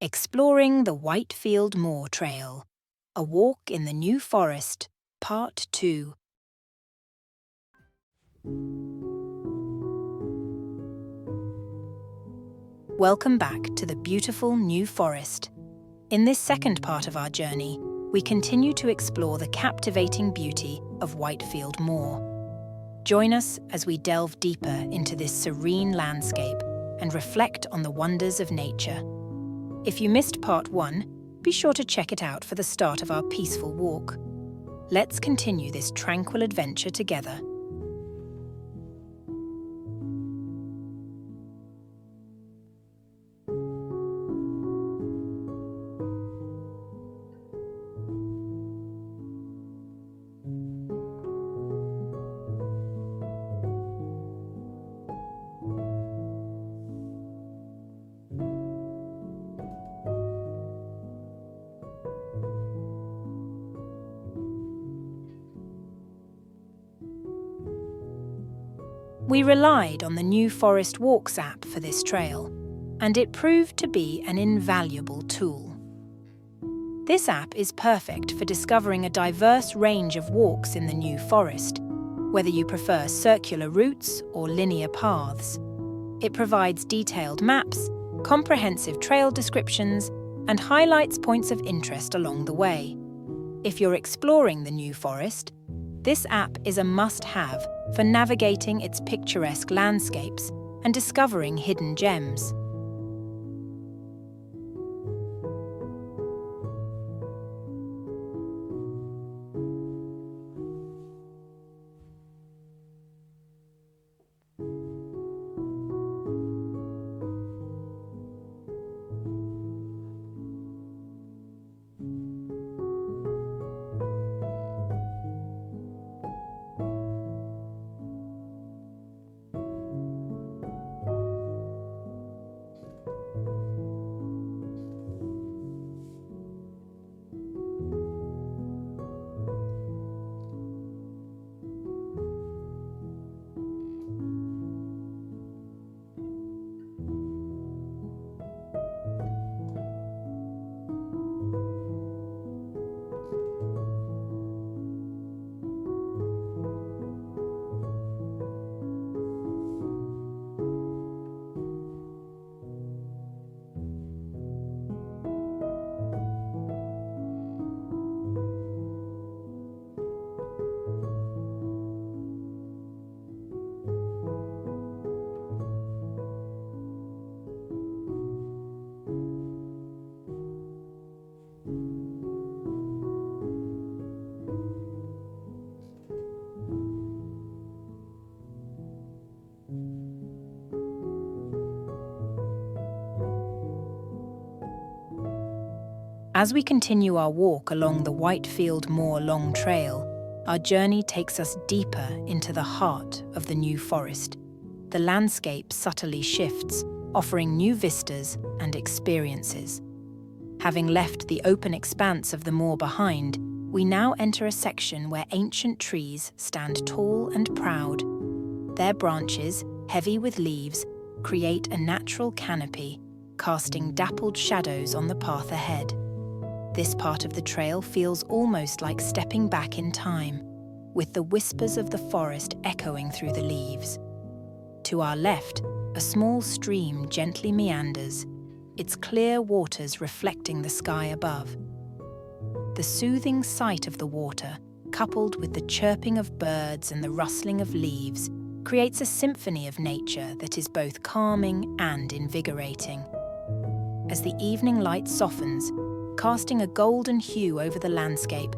Exploring the Whitefield Moor Trail, a walk in the New Forest, Part 2. Welcome back to the beautiful New Forest. In this second part of our journey, we continue to explore the captivating beauty of Whitefield Moor. Join us as we delve deeper into this serene landscape and reflect on the wonders of nature. If you missed part 1, be sure to check it out for the start of our peaceful walk. Let's continue this tranquil adventure together. We relied on the New Forest Walks app for this trail, and it proved to be an invaluable tool. This app is perfect for discovering a diverse range of walks in the New Forest, whether you prefer circular routes or linear paths. It provides detailed maps, comprehensive trail descriptions, and highlights points of interest along the way. If you're exploring the New Forest, this app is a must-have for navigating its picturesque landscapes and discovering hidden gems. As we continue our walk along the Whitefield Moor Long Trail, our journey takes us deeper into the heart of the New Forest. The landscape subtly shifts, offering new vistas and experiences. Having left the open expanse of the moor behind, we now enter a section where ancient trees stand tall and proud. Their branches, heavy with leaves, create a natural canopy, casting dappled shadows on the path ahead. This part of the trail feels almost like stepping back in time, with the whispers of the forest echoing through the leaves. To our left, a small stream gently meanders, its clear waters reflecting the sky above. The soothing sight of the water, coupled with the chirping of birds and the rustling of leaves, creates a symphony of nature that is both calming and invigorating. As the evening light softens, casting a golden hue over the landscape,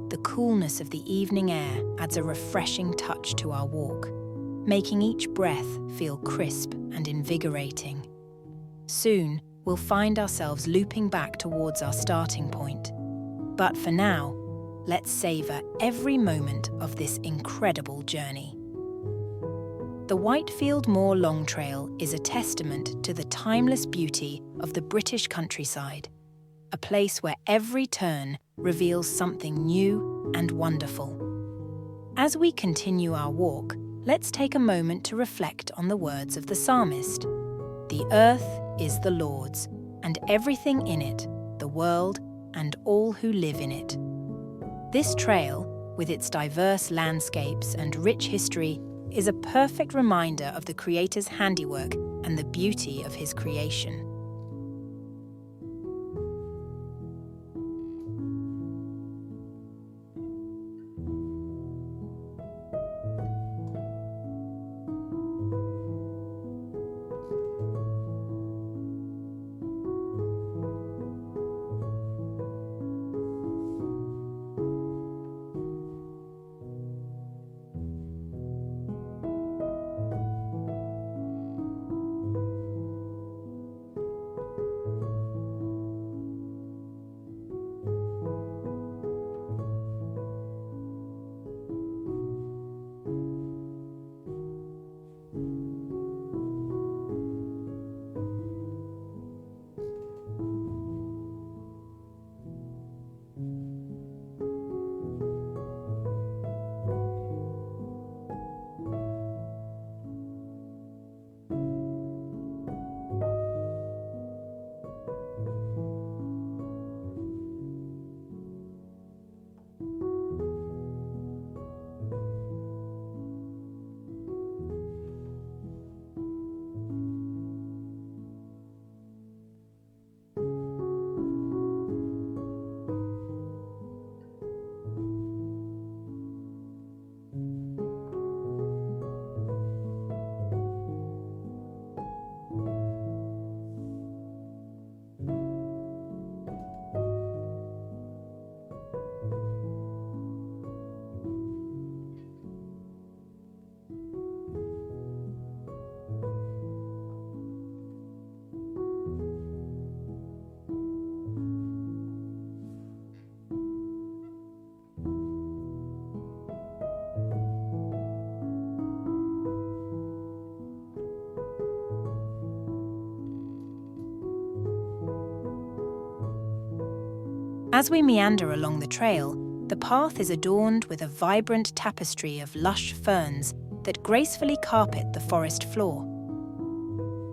the coolness of the evening air adds a refreshing touch to our walk, making each breath feel crisp and invigorating. Soon, we'll find ourselves looping back towards our starting point. But for now, let's savor every moment of this incredible journey. The Whitefield Moor Long Trail is a testament to the timeless beauty of the British countryside, a place where every turn reveals something new and wonderful. As we continue our walk, let's take a moment to reflect on the words of the psalmist. "The earth is the Lord's, and everything in it, the world and all who live in it. This trail, with its diverse landscapes and rich history, is a perfect reminder of the creator's handiwork and the beauty of his creation. As we meander along the trail, the path is adorned with a vibrant tapestry of lush ferns that gracefully carpet the forest floor.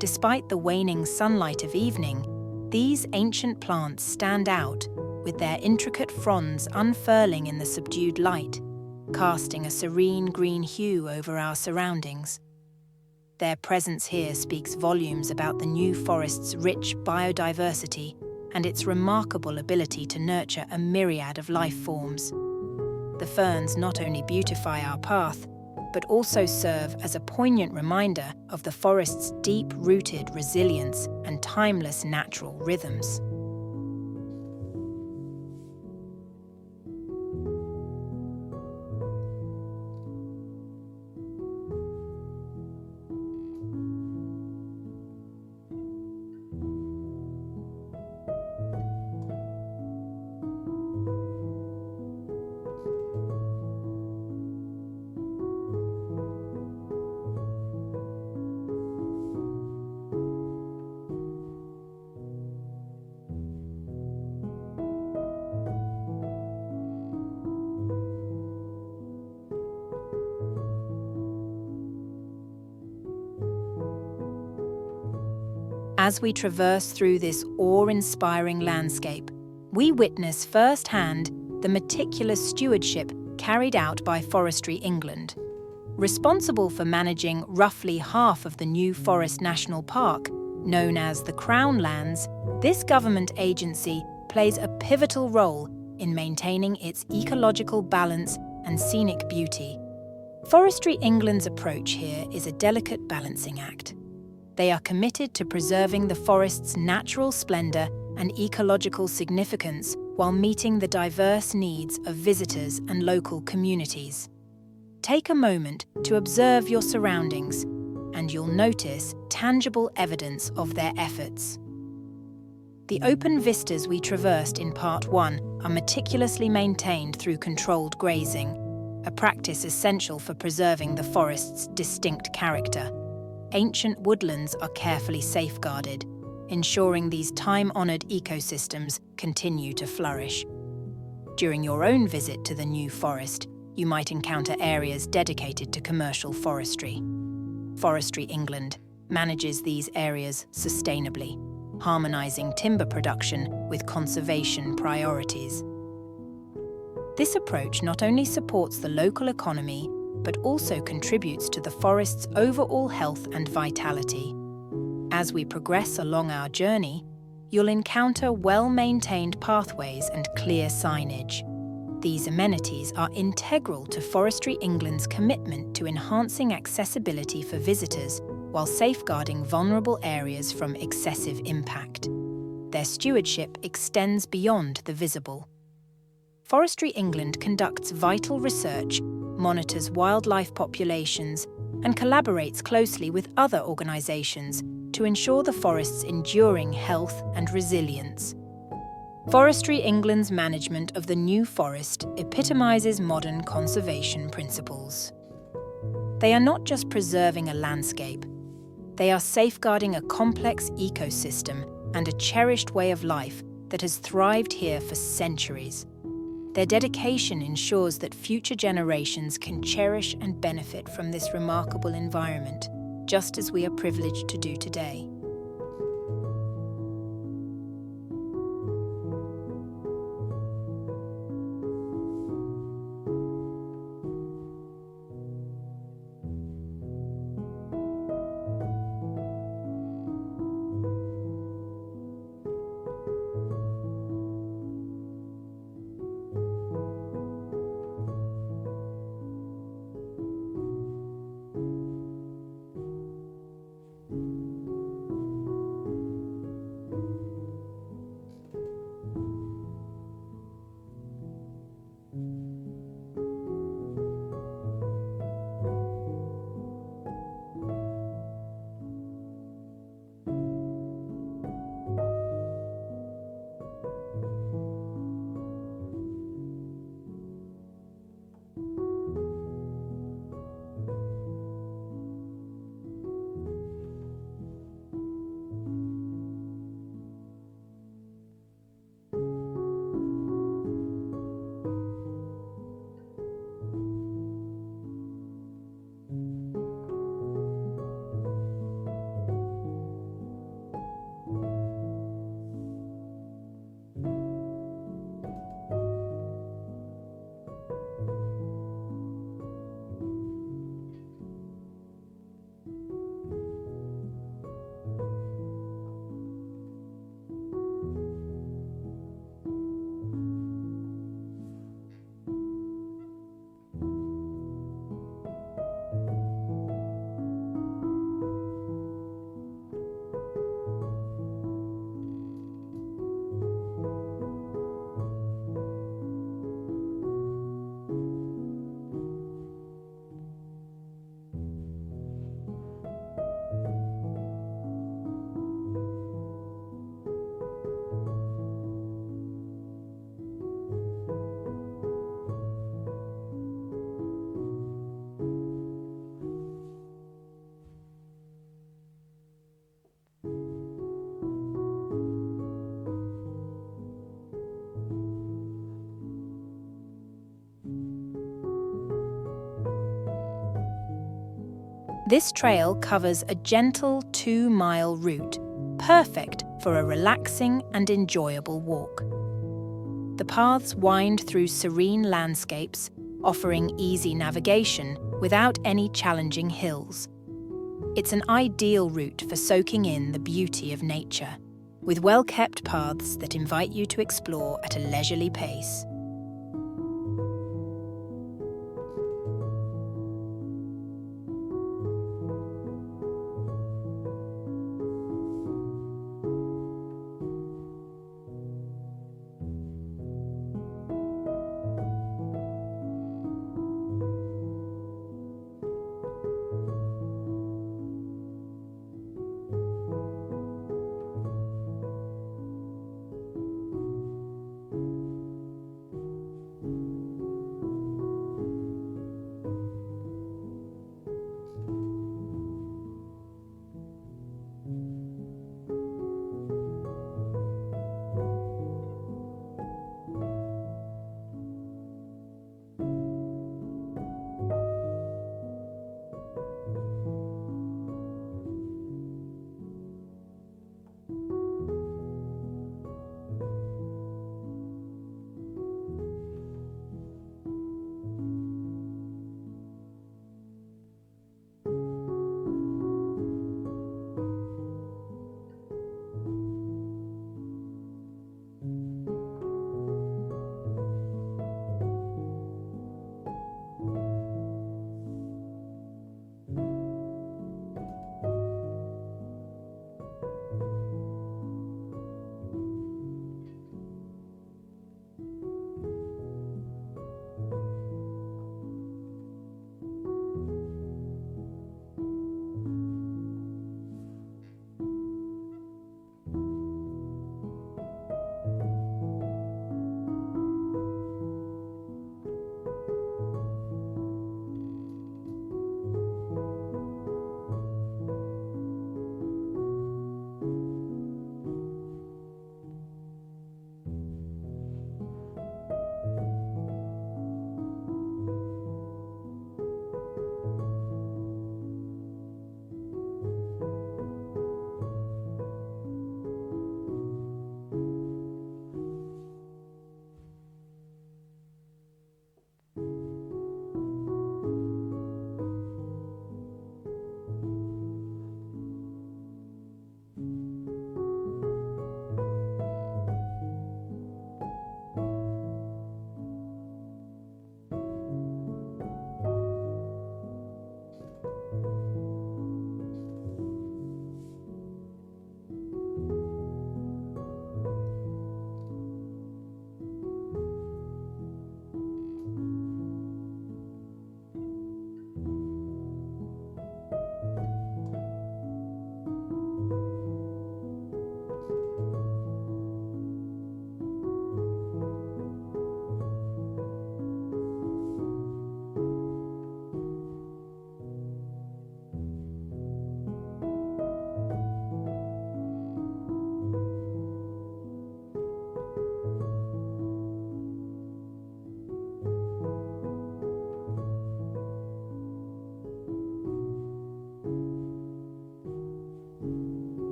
Despite the waning sunlight of evening, these ancient plants stand out, with their intricate fronds unfurling in the subdued light, casting a serene green hue over our surroundings. Their presence here speaks volumes about the New Forest's rich biodiversity and its remarkable ability to nurture a myriad of life forms. The ferns not only beautify our path, but also serve as a poignant reminder of the forest's deep-rooted resilience and timeless natural rhythms. As we traverse through this awe-inspiring landscape, we witness firsthand the meticulous stewardship carried out by Forestry England. Responsible for managing roughly half of the New Forest National Park, known as the Crown Lands, this government agency plays a pivotal role in maintaining its ecological balance and scenic beauty. Forestry England's approach here is a delicate balancing act. They are committed to preserving the forest's natural splendour and ecological significance while meeting the diverse needs of visitors and local communities. Take a moment to observe your surroundings, and you'll notice tangible evidence of their efforts. The open vistas we traversed in Part 1 are meticulously maintained through controlled grazing, a practice essential for preserving the forest's distinct character. Ancient woodlands are carefully safeguarded, ensuring these time-honoured ecosystems continue to flourish. During your own visit to the New Forest, you might encounter areas dedicated to commercial forestry. Forestry England manages these areas sustainably, harmonizing timber production with conservation priorities. This approach not only supports the local economy, but also contributes to the forest's overall health and vitality. As we progress along our journey, you'll encounter well-maintained pathways and clear signage. These amenities are integral to Forestry England's commitment to enhancing accessibility for visitors while safeguarding vulnerable areas from excessive impact. Their stewardship extends beyond the visible. Forestry England conducts vital research, monitors wildlife populations, and collaborates closely with other organisations to ensure the forest's enduring health and resilience. Forestry England's management of the New Forest epitomises modern conservation principles. They are not just preserving a landscape, they are safeguarding a complex ecosystem and a cherished way of life that has thrived here for centuries. Their dedication ensures that future generations can cherish and benefit from this remarkable environment, just as we are privileged to do today. This trail covers a gentle 2-mile route, perfect for a relaxing and enjoyable walk. The paths wind through serene landscapes, offering easy navigation without any challenging hills. It's an ideal route for soaking in the beauty of nature, with well-kept paths that invite you to explore at a leisurely pace.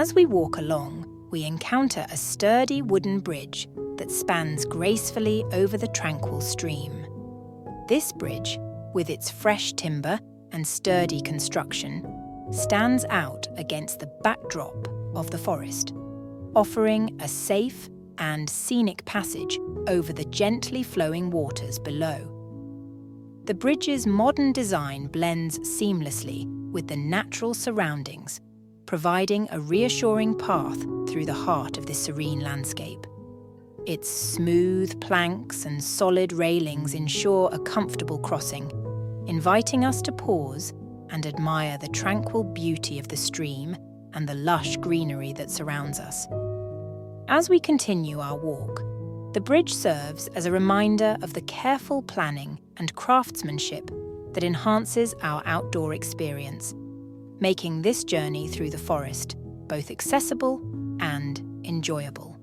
As we walk along, we encounter a sturdy wooden bridge that spans gracefully over the tranquil stream. This bridge, with its fresh timber and sturdy construction, stands out against the backdrop of the forest, offering a safe and scenic passage over the gently flowing waters below. The bridge's modern design blends seamlessly with the natural surroundings, providing a reassuring path through the heart of this serene landscape. Its smooth planks and solid railings ensure a comfortable crossing, inviting us to pause and admire the tranquil beauty of the stream and the lush greenery that surrounds us. As we continue our walk, the bridge serves as a reminder of the careful planning and craftsmanship that enhances our outdoor experience, making this journey through the forest both accessible and enjoyable.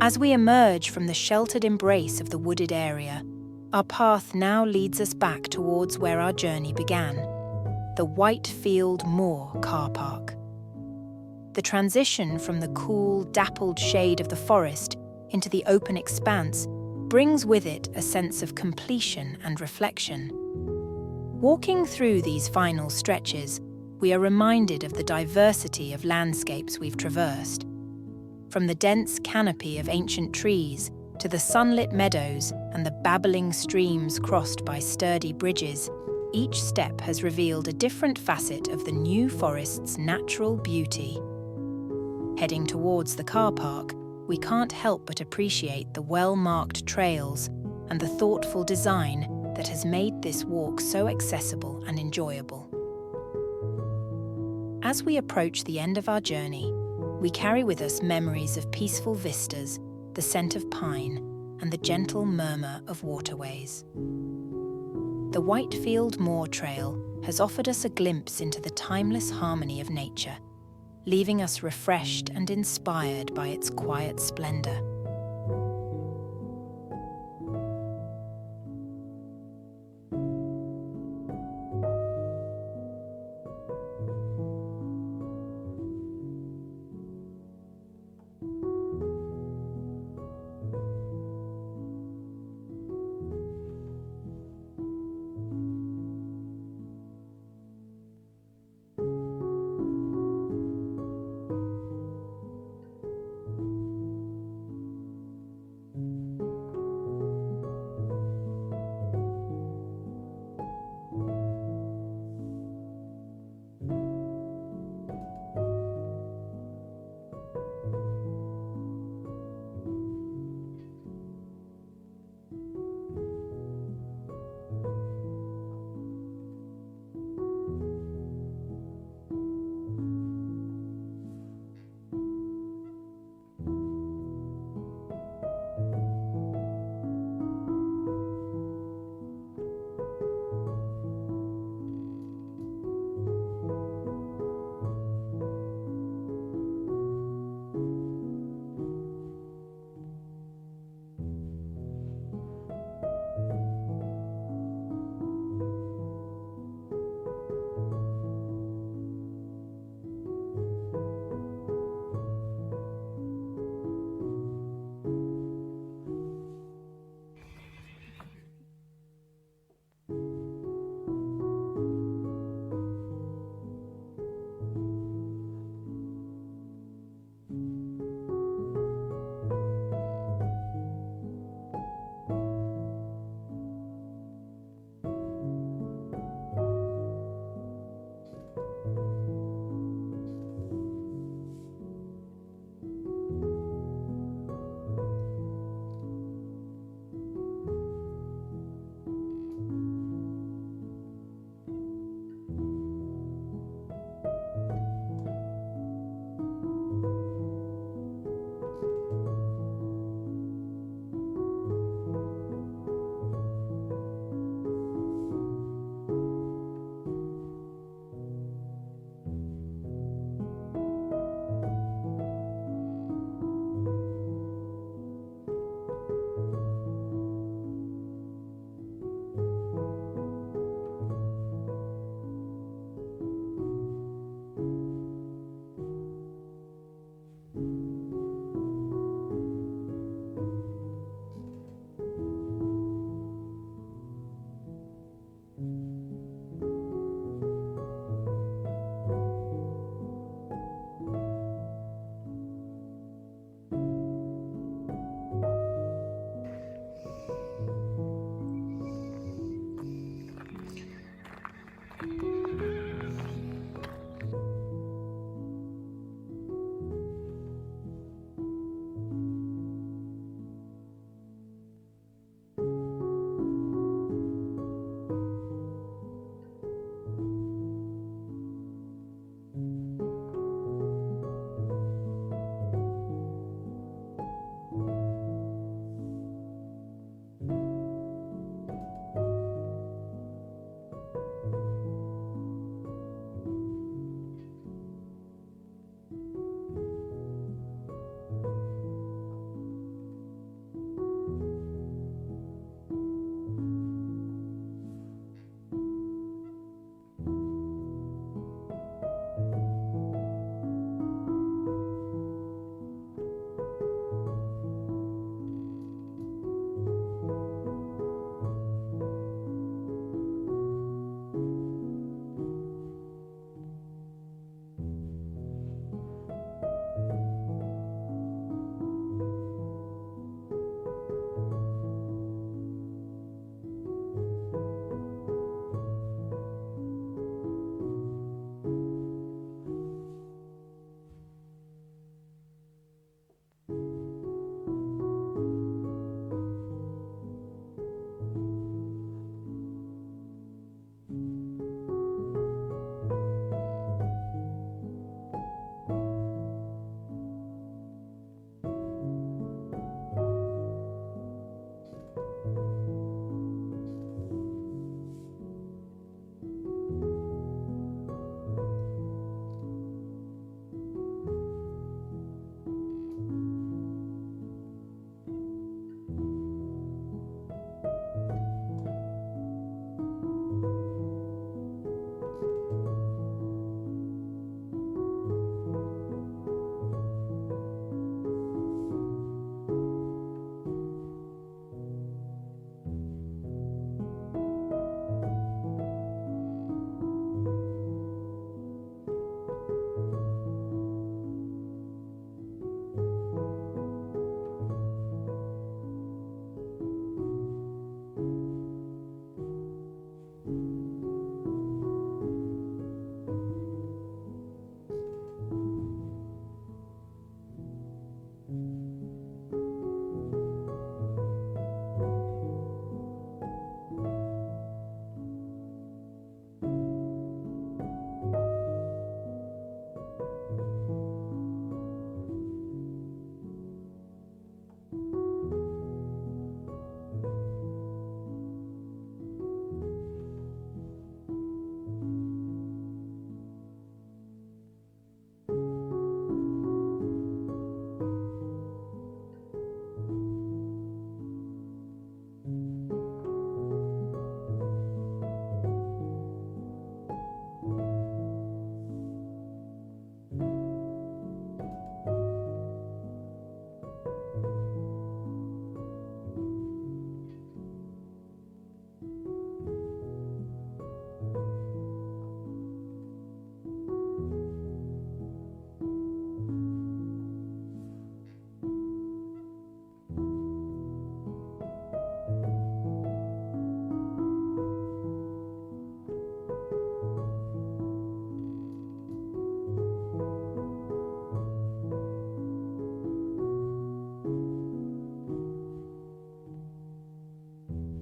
As we emerge from the sheltered embrace of the wooded area, our path now leads us back towards where our journey began, the Whitefield Moor car park. The transition from the cool, dappled shade of the forest into the open expanse brings with it a sense of completion and reflection. Walking through these final stretches, we are reminded of the diversity of landscapes we've traversed. From the dense canopy of ancient trees to the sunlit meadows and the babbling streams crossed by sturdy bridges, each step has revealed a different facet of the New Forest's natural beauty. Heading towards the car park, we can't help but appreciate the well-marked trails and the thoughtful design that has made this walk so accessible and enjoyable. As we approach the end of our journey, we carry with us memories of peaceful vistas, the scent of pine, and the gentle murmur of waterways. The Whitefield Moor Trail has offered us a glimpse into the timeless harmony of nature, leaving us refreshed and inspired by its quiet splendor.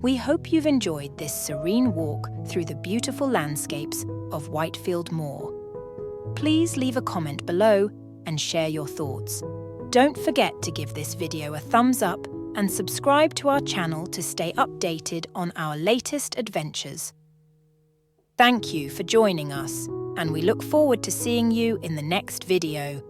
We hope you've enjoyed this serene walk through the beautiful landscapes of Whitefield Moor. Please leave a comment below and share your thoughts. Don't forget to give this video a thumbs up and subscribe to our channel to stay updated on our latest adventures. Thank you for joining us, and we look forward to seeing you in the next video.